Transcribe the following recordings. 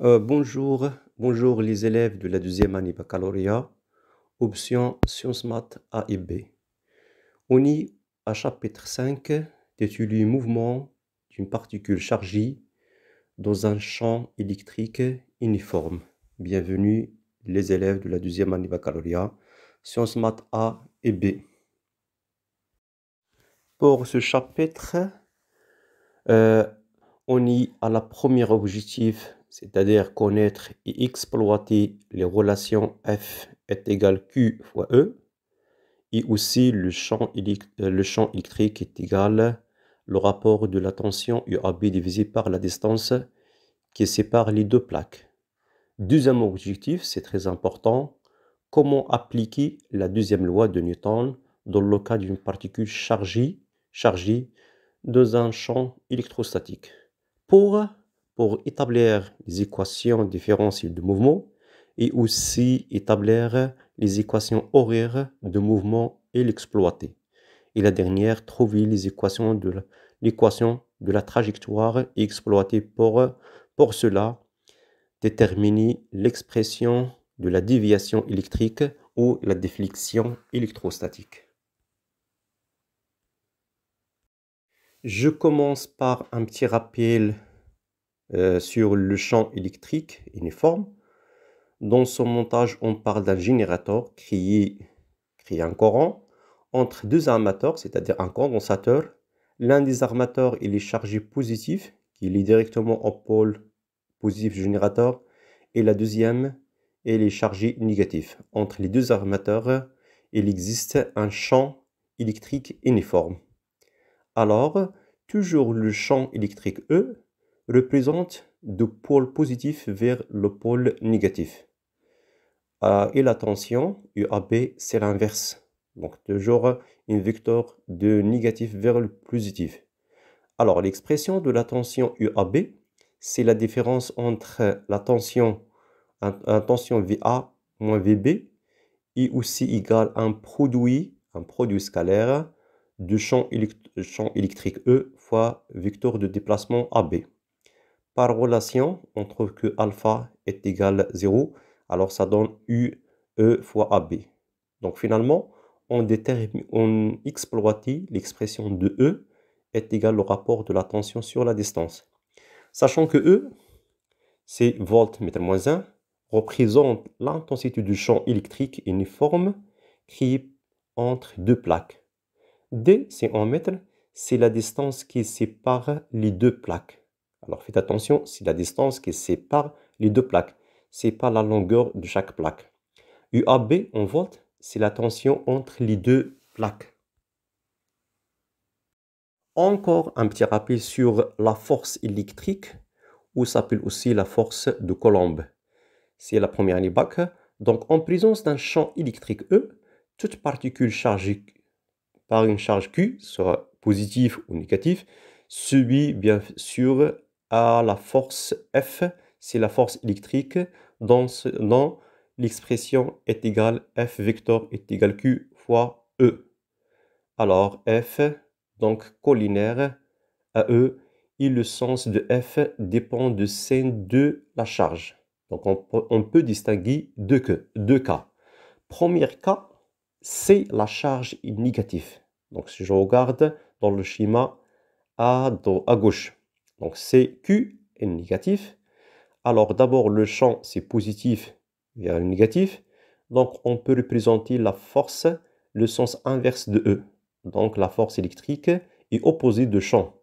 Bonjour les élèves de la deuxième année baccalauréat, option Sciences Maths A et B. On y à chapitre 5, intitulé Mouvement d'une particule chargée dans un champ électrique uniforme. Bienvenue les élèves de la deuxième année baccalauréat, Sciences Maths A et B. Pour ce chapitre, on y a la première objectif, c'est-à-dire connaître et exploiter les relations F est égal Q fois E, et aussi le champ électrique est égal le rapport de la tension UAB divisé par la distance qui sépare les deux plaques. Deuxième objectif, c'est très important, comment appliquer la deuxième loi de Newton dans le cas d'une particule chargée dans un champ électrostatique. Pour établir les équations différentielles de mouvement et aussi établir les équations horaires de mouvement et l'exploiter. Et la dernière, trouver les équations de la trajectoire et exploiter pour cela, déterminer l'expression de la déviation électrique ou la déflexion électrostatique. Je commence par un petit rappel sur le champ électrique uniforme. Dans son montage, on parle d'un générateur créé un courant entre deux armateurs, c'est-à-dire un condensateur. L'un des armateurs il est chargé positif, qui est directement au pôle positif du générateur, et la deuxième elle est chargée négatif. Entre les deux armateurs, il existe un champ électrique uniforme. Alors, toujours le champ électrique E représente du pôle positif vers le pôle négatif. Et la tension UAB, c'est l'inverse. Donc, toujours un vecteur de négatif vers le positif. Alors, l'expression de la tension UAB, c'est la différence entre la tension VA moins VB et aussi égal à un produit scalaire du champ électrique E fois vecteur de déplacement AB. Par relation, on trouve que alpha est égal à 0, alors ça donne UE fois AB. Donc finalement, on exploite l'expression de E est égal au rapport de la tension sur la distance. Sachant que E, c'est volt mètre moins 1, représente l'intensité du champ électrique uniforme créé entre deux plaques. D, c'est en mètres, c'est la distance qui sépare les deux plaques. Alors faites attention, c'est la distance qui sépare les deux plaques. Ce n'est pas la longueur de chaque plaque. UAB en volts, c'est la tension entre les deux plaques. Encore un petit rappel sur la force électrique, ou s'appelle aussi la force de Coulomb. C'est la première année bac. Donc en présence d'un champ électrique E, toute particule chargée par une charge Q, soit positive ou négative, subit bien sûr à la force F, c'est la force électrique, dans l'expression est égale F vecteur est égal Q fois E. Alors F, donc collinaire à E, et le sens de F dépend de scène de la charge. Donc on peut distinguer deux cas. Premier cas, c'est la charge négative. Donc si je regarde dans le schéma à gauche, donc c'est Q est négatif. Alors d'abord le champ c'est positif vers le négatif. Donc on peut représenter la force, le sens inverse de E. Donc la force électrique est opposée de champ.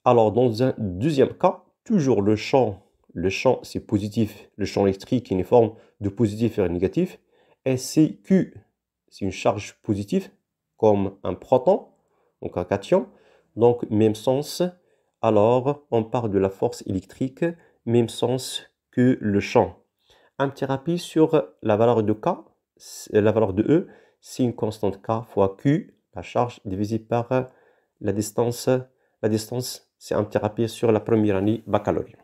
Alors dans un deuxième cas, toujours le champ c'est positif, le champ électrique uniforme de positif vers négatif. Et c'est Q, c'est une charge positive comme un proton, donc un cation. Donc même sens. Alors on parle de la force électrique, même sens que le champ. Un petit rappel sur la valeur de K, la valeur de E, c'est une constante K fois Q, la charge divisée par la distance. La distance, c'est un petit rappel sur la première année baccalauréat.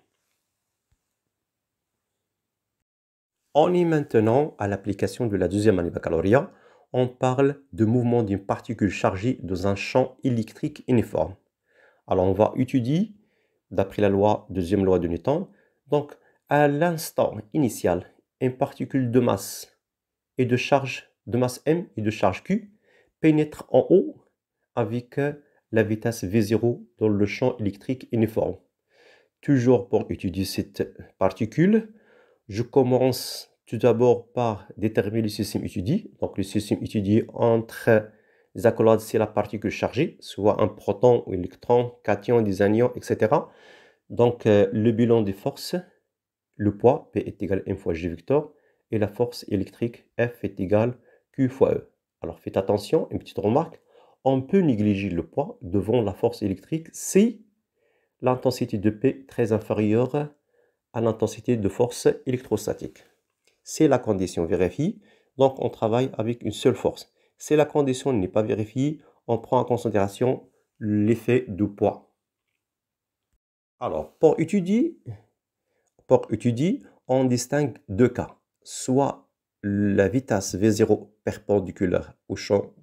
On est maintenant à l'application de la deuxième année baccalauréat. On parle de mouvement d'une particule chargée dans un champ électrique uniforme. Alors on va étudier, d'après la deuxième loi de Newton, donc à l'instant initial, une particule de masse et de charge de masse m et de charge q pénètre en haut avec la vitesse v0 dans le champ électrique uniforme. Toujours pour étudier cette particule, je commence tout d'abord par déterminer le système étudié. Donc le système étudié entre les accolades, c'est la particule chargée, soit un proton ou électron, cation, des anions, etc. Donc le bilan des forces, le poids, P est égal à m fois g vecteur, et la force électrique, F est égal Q fois E. Alors faites attention, une petite remarque, on peut négliger le poids devant la force électrique si l'intensité de P est très inférieure à l'intensité de force électrostatique. C'est la condition vérifiée, donc on travaille avec une seule force. Si la condition n'est pas vérifiée, on prend en considération l'effet du poids. Alors, pour étudier, on distingue deux cas. Soit la vitesse V0 perpendiculaire au champ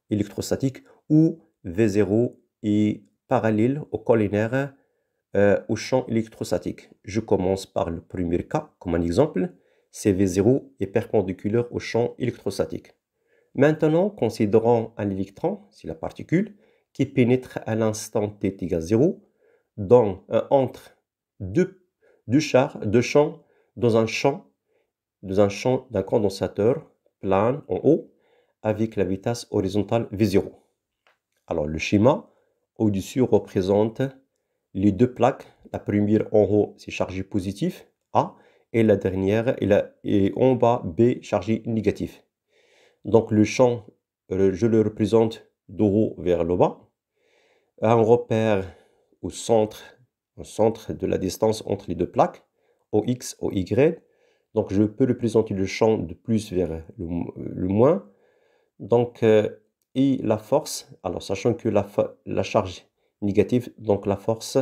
électrostatique ou V0 est parallèle au collinaire au champ électrostatique. Je commence par le premier cas comme un exemple. C'est V0 est perpendiculaire au champ électrostatique. Maintenant, considérons un électron, c'est la particule, qui pénètre à l'instant t égale 0 entre deux champs dans un champ d'un condensateur plane en haut avec la vitesse horizontale V0. Alors le schéma au-dessus représente les deux plaques. La première en haut c'est chargé positif A et la dernière et en bas B chargé négatif. Donc le champ, je le représente d'en haut vers le bas. Un repère au centre de la distance entre les deux plaques, OX, OY. Donc je peux représenter le champ de plus vers le moins. Donc, et la force, alors sachant que la charge négative, donc la force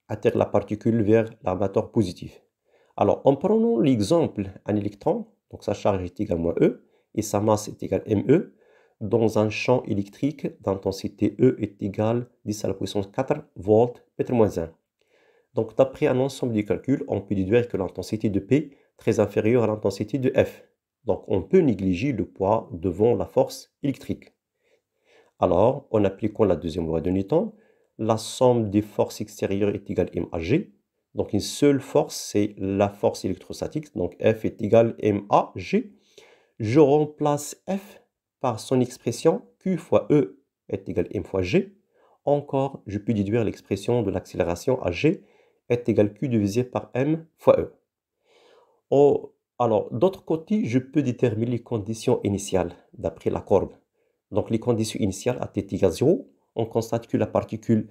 attire la particule vers l'armateur positif. Alors, en prenant l'exemple, un électron, donc sa charge est égale à moins E, et sa masse est égale à ME, dans un champ électrique d'intensité E est égale 10 à la puissance 4 volts mètre moins 1. Donc, d'après un ensemble de calculs, on peut déduire que l'intensité de P est très inférieure à l'intensité de F. Donc, on peut négliger le poids devant la force électrique. Alors, en appliquant la deuxième loi de Newton, la somme des forces extérieures est égale à MAG. Donc, une seule force, c'est la force électrostatique. Donc, F est égal à MAG. Je remplace F par son expression Q fois E est égal à M fois G. Encore, je peux déduire l'expression de l'accélération AG est égal à Q divisé par M fois E. Alors, d'autre côté, je peux déterminer les conditions initiales d'après la courbe. Donc, les conditions initiales à t égale 0, on constate que la particule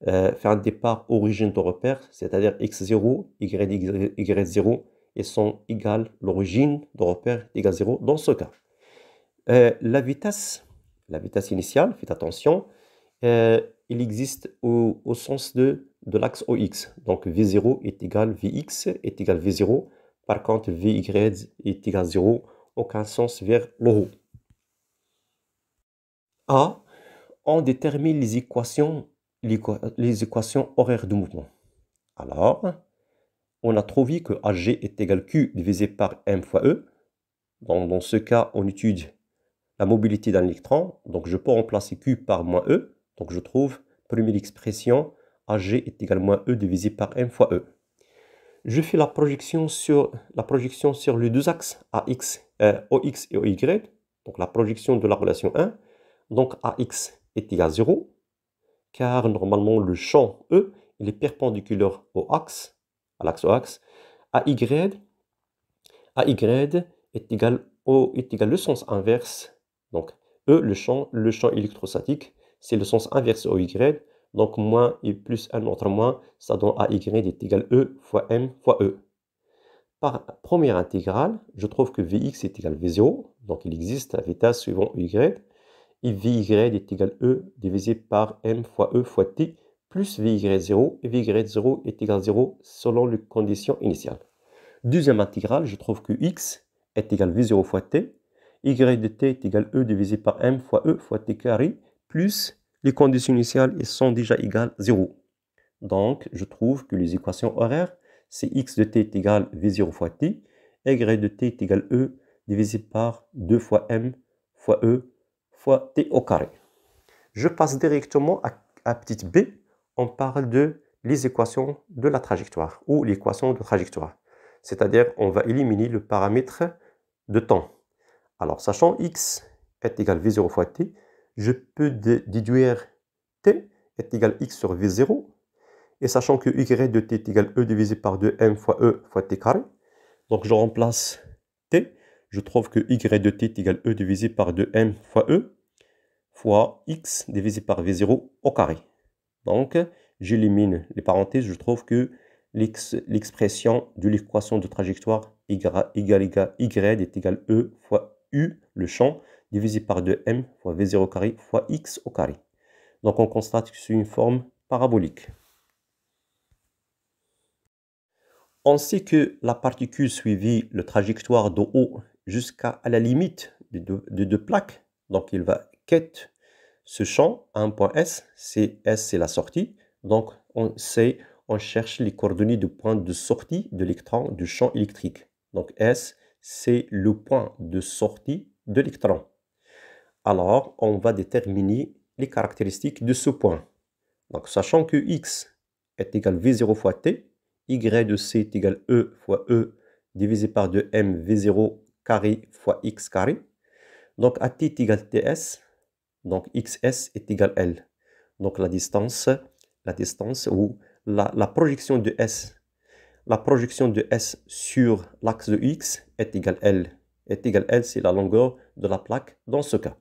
fait un départ origine de repère, c'est-à-dire x0, y0, et sont égales, l'origine de repère égale 0 dans ce cas. La vitesse initiale, faites attention, il existe au sens de l'axe OX. Donc, V0 est égal Vx est égal V0. Par contre, Vy est égal à 0, aucun sens vers le haut. A, on détermine les équations horaires de mouvement. Alors, on a trouvé que AG est égal à Q divisé par M fois E. Donc, dans ce cas, on étudie la mobilité d'un électron. Donc, je peux remplacer Q par moins E. Donc, je trouve, première expression, AG est égal à moins E divisé par M fois E. Je fais la projection sur les deux axes AX, OX et OY. Donc, la projection de la relation 1. Donc, AX est égal à 0, car normalement, le champ E, il est perpendiculaire à l'axe OX. AY est égal le sens inverse. Donc, E, le champ électrostatique, c'est le sens inverse au Y. Donc, moins et plus un autre moins, ça donne AY est égal E fois M fois E. Par première intégrale, je trouve que Vx est égal V0. Donc, il existe la vitesse suivant Y. Et Vy est égal à E divisé par M fois E fois T plus Vy0. Et Vy0 est égal à 0 selon les conditions initiales. Deuxième intégrale, je trouve que X est égal à V0 fois T. Y de T est égal à E divisé par M fois E fois T carré plus les conditions initiales sont déjà égales à 0. Donc, je trouve que les équations horaires, c'est x de t est égal v0 fois t, y de t est égal e divisé par 2 fois m fois e fois t au carré. Je passe directement à petite b, on parle de les équations de la trajectoire, ou l'équation de trajectoire. C'est-à-dire, on va éliminer le paramètre de temps. Alors, sachant x est égal v0 fois t, je peux déduire t est égal x sur v0, et sachant que y de t est égal e divisé par 2m fois e fois t carré, donc je remplace t, je trouve que y de t est égal e divisé par 2m fois e fois x divisé par v0 au carré. Donc, j'élimine les parenthèses, je trouve que l'expression de l'équation de trajectoire y est égal e fois u, le champ, divisé par 2m fois v0 carré fois x au carré. Donc, on constate que c'est une forme parabolique. On sait que la particule suivit la trajectoire de haut jusqu'à la limite de deux plaques. Donc, il va quitter ce champ à un point S. S, c'est la sortie. Donc, on cherche les coordonnées du point de sortie de l'électron du champ électrique. Donc, S, c'est le point de sortie de l'électron. Alors, on va déterminer les caractéristiques de ce point. Donc, sachant que x est égal à v0 fois t, y de c est égal à e fois e divisé par 2m v0 carré fois x carré. Donc, à t est égal à ts, donc xs est égal à l. Donc, la distance ou la projection de s, sur l'axe de x est égale à L. L, c'est la longueur de la plaque dans ce cas.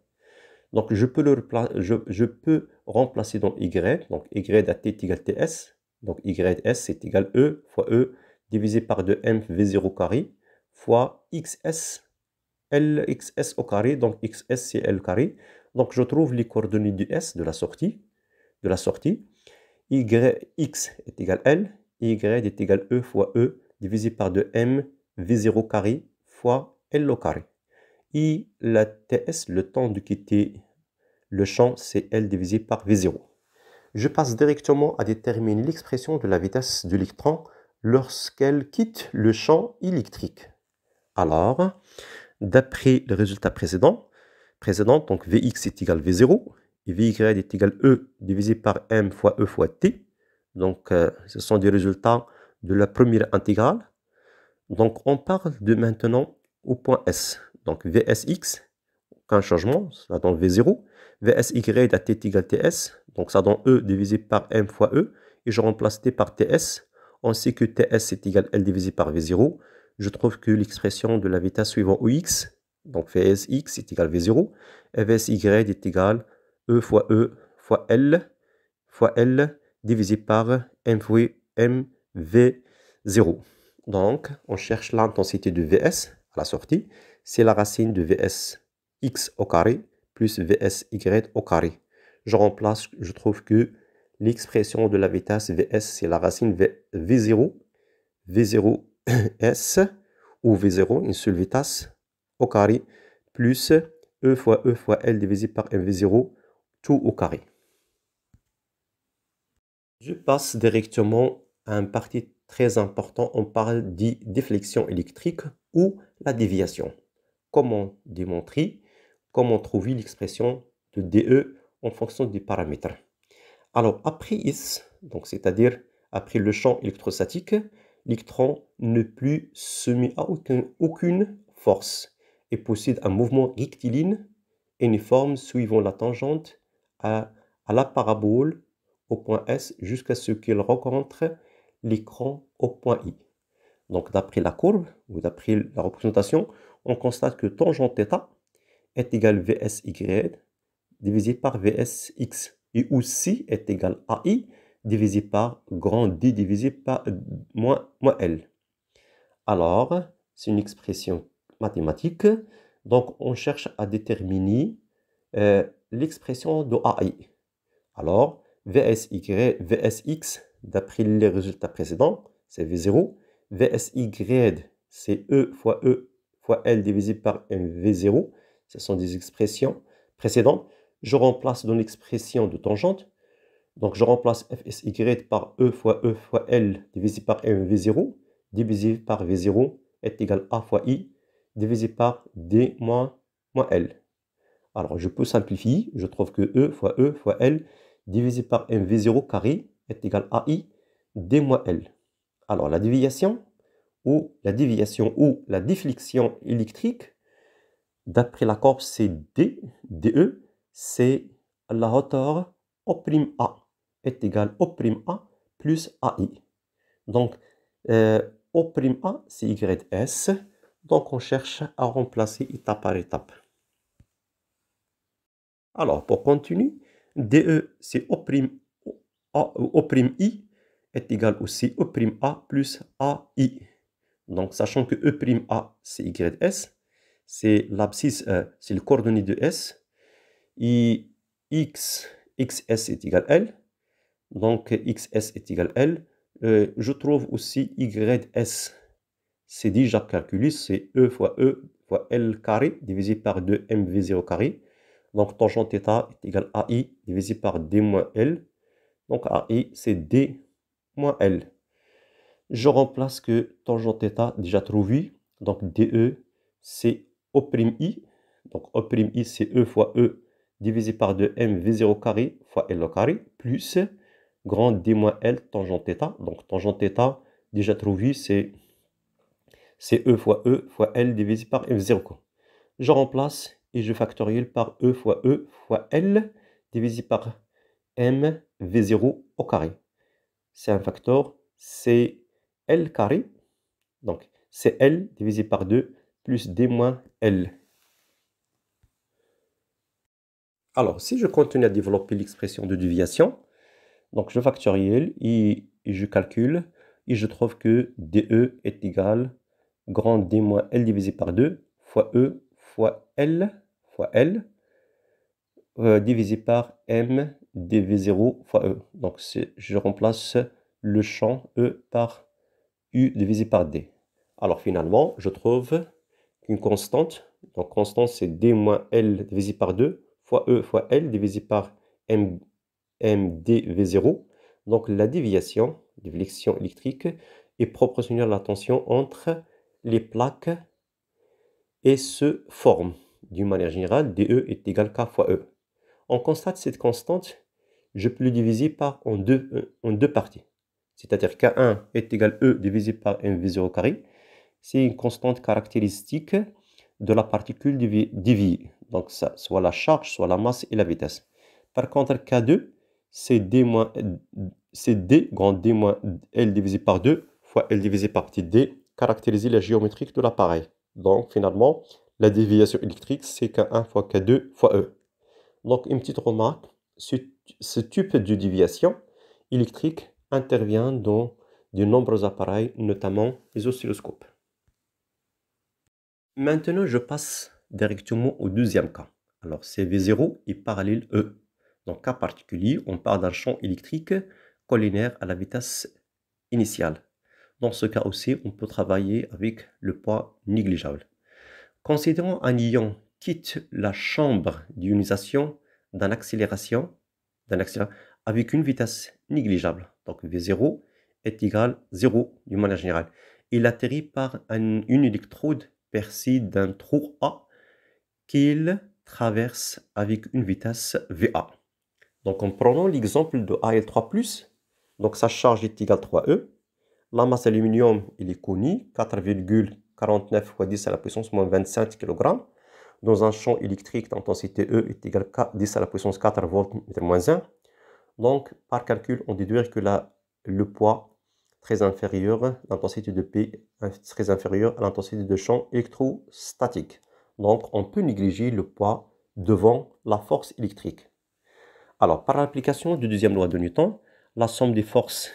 Donc, je peux remplacer dans y, donc y à t est égal à ts, donc ys est égal à e fois e divisé par 2m v0 carré fois xs, lxs au carré, donc xs c'est l carré. Donc, je trouve les coordonnées du s, de la sortie, x est égal à L, y est égal à E fois E divisé par 2m V0 carré fois L au carré. Et la TS, le temps de quitter le champ, c'est L divisé par V0. Je passe directement à déterminer l'expression de la vitesse de l'électron lorsqu'elle quitte le champ électrique. Alors, d'après le résultat précédent, donc Vx est égal à V0, et Vy est égal à E divisé par m fois E fois t. Donc, ce sont des résultats de la première intégrale. Donc, on parle de maintenant au point S. Donc, Vsx, aucun changement, ça donne V0. Vsy à t est égal à ts, donc ça donne E divisé par m fois E. Et je remplace t par ts. On sait que ts est égal à L divisé par V0. Je trouve que l'expression de la vitesse suivant Ox, donc Vsx est égal à V0. Et Vsy est égal à E fois L divisé par m fois mv0. Donc, on cherche l'intensité de Vs à la sortie. C'est la racine de Vs x au carré plus Vsy au carré. Je remplace, je trouve que l'expression de la vitesse Vs, c'est la racine V0, V0s, ou V0, une seule vitesse, au carré, plus E fois L divisé par mv0, tout au carré. Je passe directement à un partie très important, on parle de déflexion électrique ou la déviation. Comment démontrer, comment trouver l'expression de DE en fonction des paramètres. Alors après IS, donc c'est-à-dire après le champ électrostatique, l'électron ne plus soumis à aucune force et possède un mouvement rectiligne uniforme suivant la tangente à la parabole au point S jusqu'à ce qu'il rencontre l'écran au point I. Donc d'après la courbe, ou d'après la représentation, on constate que tangente θ est égal à Vsy divisé par Vsx. Et aussi est égal à I divisé par grand D divisé par moins L. Alors, c'est une expression mathématique. Donc, on cherche à déterminer l'expression de AI. Alors, Vsx, d'après les résultats précédents, c'est V0. Vsy, c'est E fois L divisé par mv0. Ce sont des expressions précédentes. Je remplace dans l'expression de tangente. Donc, je remplace fsy par E fois L divisé par mv0 divisé par v0 est égal à A fois I divisé par D moins L. Alors, je peux simplifier. Je trouve que E fois L divisé par mv0 carré est égal à I D moins L. Alors, la déviation ou la déflexion électrique, d'après la courbe CD, DE, c'est la hauteur O'A est égal O'A plus AI. Donc, O'A, c'est YS. Donc, on cherche à remplacer étape par étape. Alors, pour continuer, DE, c'est O'I est égal aussi O'A plus AI. Donc, sachant que E'A, c'est YS, c'est l'abscisse, c'est le coordonnée de S, et XS est égal L, donc XS est égal L. Je trouve aussi YS, c'est déjà calculé, c'est E fois L carré divisé par 2 MV0 carré. Donc, tangente θ est égal à I divisé par D moins L. Donc, AI, c'est D moins L. Je remplace que tangente θ déjà trouvé. Donc, DE, c'est O'I. Donc, O'I, c'est E fois E divisé par 2 MV0 carré fois L au carré, plus grand D moins L tangente θ. Donc, tangente θ déjà trouvé, c'est E fois L divisé par M0. Je remplace et je factoriel par E fois L divisé par M V0 au carré. C'est un facteur, c'est L carré. Donc, c'est L divisé par 2 plus D moins L. Alors, si je continue à développer l'expression de déviation, donc je factoriel et je calcule et je trouve que DE est égal grand D moins L divisé par 2 fois E fois L divisé par M dV0 fois E. Donc, je remplace le champ E par U divisé par D. Alors, finalement, je trouve qu'une constante, donc constante, c'est D moins L divisé par 2 fois E fois L divisé par M dV0. Donc, la déviation électrique est proportionnelle à la tension entre les plaques et se forme. D'une manière générale, DE est égal K fois E. On constate cette constante, je peux le diviser en deux parties. C'est-à-dire K1 est égal E divisé par mv0 carré. C'est une constante caractéristique de la particule déviée. Donc, ça, soit la charge, soit la masse et la vitesse. Par contre, K2, c'est D grand D moins L divisé par 2 fois L divisé par petit d, caractériser la géométrique de l'appareil. Donc, finalement, la déviation électrique, c'est K1 fois K2 fois E. Donc, une petite remarque, ce type de déviation électrique intervient dans de nombreux appareils, notamment les oscilloscopes. Maintenant, je passe directement au deuxième cas. Alors, c'est V0 et parallèle E. Donc, cas particulier, on part d'un champ électrique collinaire à la vitesse initiale. Dans ce cas aussi, on peut travailler avec le poids négligeable. Considérons un ion quitte la chambre d'ionisation d'une accélération avec une vitesse négligeable. Donc V0 est égal à 0 d'une manière générale. Il atterrit par une électrode percée d'un trou A qu'il traverse avec une vitesse VA. Donc en prenant l'exemple de Al3+, donc sa charge est égale à 3E. La masse aluminium, il est connu, 4,49 fois 10 à la puissance moins 25 kg. Dans un champ électrique, l'intensité E est égale à 10 à la puissance 4 volts mètre moins 1. Donc, par calcul, on déduit que le poids très inférieur, l'intensité de P est très inférieure à l'intensité de champ électrostatique. Donc, on peut négliger le poids devant la force électrique. Alors, par l'application de deuxième loi de Newton, la somme des forces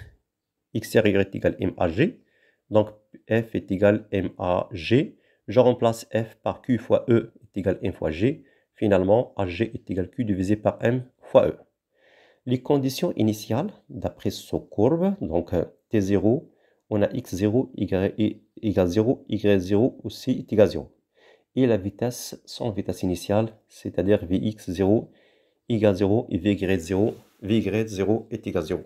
X et Y est égale MAG. Donc, F est égal MAG. Je remplace F par Q fois E est égal M fois G. Finalement, AG est égal Q divisé par M fois E. Les conditions initiales, d'après cette courbe, donc T0, on a X0 égale 0, Y0 aussi est égal à 0. Et la vitesse, son vitesse initiale, c'est-à-dire Vx0 égale 0 et Vy0 Vy0 est égal à 0.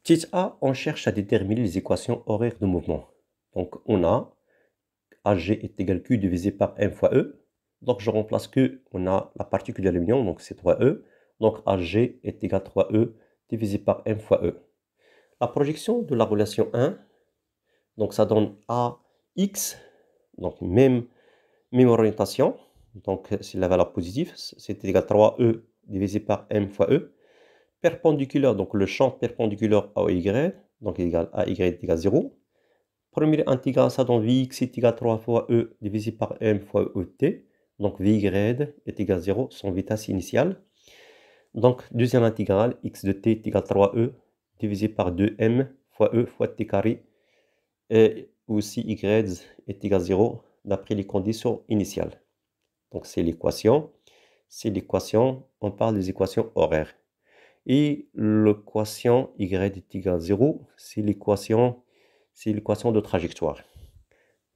Petit a, on cherche à déterminer les équations horaires de mouvement. Donc, on a AG est égal à Q divisé par M fois E. Donc, je remplace Q, on a la particule d'aluminium, donc c'est 3E. Donc, AG est égal à 3E divisé par M fois E. La projection de la relation 1, donc ça donne AX, donc même orientation. Donc, c'est la valeur positive, c'est égal à 3E divisé par M fois E. Perpendiculaire, donc le champ perpendiculaire à Y, donc égal à Y est égal à 0. Première intégrale, ça donne Vx est égal à 3 fois E divisé par M fois ET. Donc Vy est égal à 0, son vitesse initiale. Donc deuxième intégrale, x de t est égal à 3E divisé par 2M fois E fois t carré. Et aussi y est égal à 0 d'après les conditions initiales. Donc c'est l'équation. C'est l'équation, on parle des équations horaires. Et le quotient y est égal à 0, c'est l'équation de trajectoire.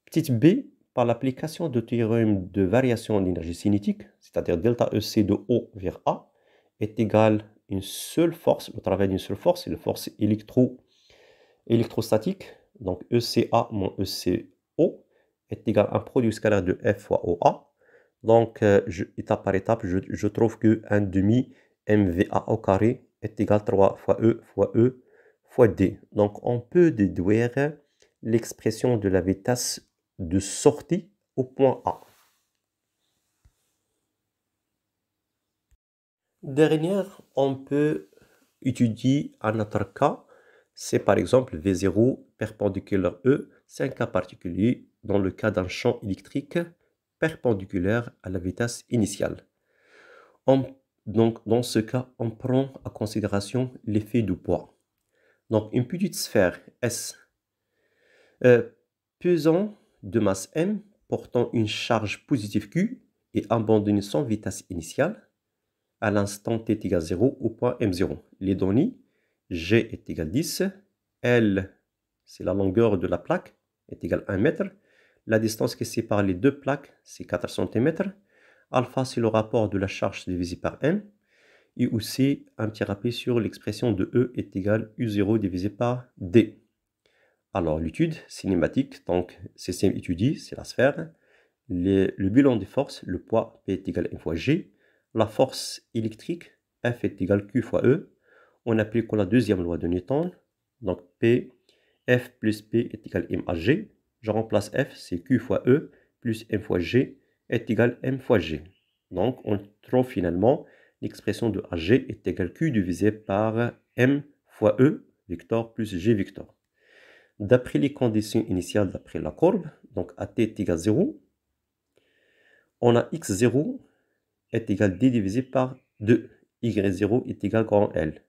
Petite b, par l'application du théorème de variation d'énergie cinétique, c'est-à-dire delta EC de O vers A, est égal à une seule force, le travail d'une seule force, c'est la force électrostatique. Donc ECA moins ECO est égal à un produit scalaire de F fois OA. Donc, étape par étape, je trouve que 1 demi MVA au carré est égal à 3 fois E fois D. Donc, on peut déduire l'expression de la vitesse de sortie au point A. Dernière, on peut étudier un autre cas. C'est par exemple V0 perpendiculaire E. C'est un cas particulier dans le cas d'un champ électrique perpendiculaire à la vitesse initiale. Donc, dans ce cas, on prend en considération l'effet du poids. Donc, une petite sphère S pesant de masse M, portant une charge positive Q et abandonnée sans vitesse initiale à l'instant t est égal à 0 au point M0. Les données, G est égal à 10, L, c'est la longueur de la plaque, est égal à 1 mètre. La distance qui sépare les deux plaques, c'est 4 cm. Alpha, c'est le rapport de la charge divisé par M. Et aussi, un petit rappel sur l'expression de E est égal à U0 divisé par D. Alors, l'étude cinématique, donc, c'est étudié, c'est la sphère. Le bilan des forces, le poids P est égal à M fois G. La force électrique, F est égal à Q fois E. On applique la deuxième loi de Newton. Donc, F plus P est égal à M à G. Je remplace F, c'est Q fois E, plus M fois G est égal à M fois G. Donc, on trouve finalement l'expression de AG est égal à Q divisé par M fois E, vecteur, plus G vecteur. D'après les conditions initiales, d'après la courbe, donc AT est égal à 0, on a X0 est égal à D divisé par 2. Y0 est égal à grand L.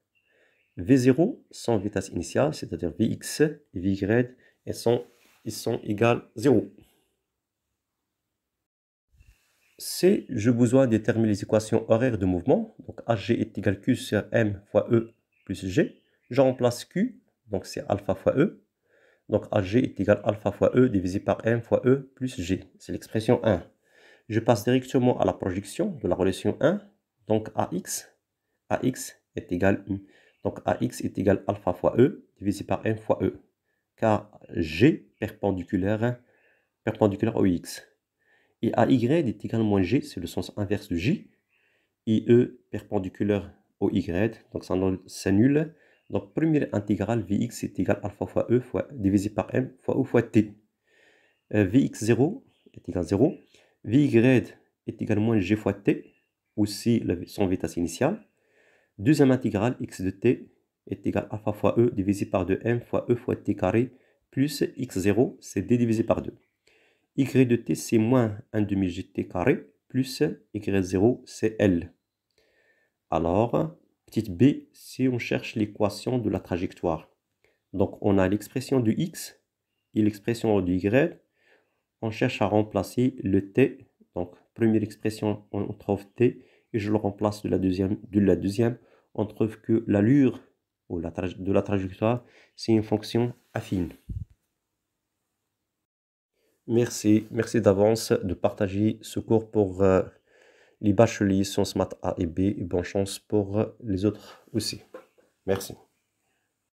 V0, sans vitesse initiale, c'est-à-dire Vx et Vy, ils sont égales à 0. C, j'ai besoin de déterminer les équations horaires de mouvement. Donc AG est égal à Q sur M fois E plus G. Je remplace Q, donc c'est alpha fois E. Donc AG est égal à alpha fois E divisé par M fois E plus G. C'est l'expression 1. Je passe directement à la projection de la relation 1. Donc AX est égal à donc AX est égal à alpha fois E divisé par M fois E. Car G perpendiculaire au X. Et AY est égal à moins G, c'est le sens inverse de J. Et E perpendiculaire au Y, donc ça s'annule. Donc première intégrale Vx est égal à alpha fois E fois divisé par M fois E fois T. Vx0 est égal à 0. Vy est égal à moins G fois T, aussi son vitesse initiale. Deuxième intégrale x de t est égal à alpha fois E divisé par 2m fois E fois t carré plus x0, c'est d divisé par 2. Y de t, c'est moins 1 demi gt carré plus y0, c'est L. Alors, petite b, si on cherche l'équation de la trajectoire. Donc, on a l'expression du x et l'expression du y. On cherche à remplacer le t. Donc, première expression, on trouve t et je le remplace de la deuxième. On trouve que l'allure de la trajectoire, c'est une fonction affine. Merci d'avance de partager ce cours pour les bacheliers sciences maths A et B et bonne chance pour les autres aussi. Merci.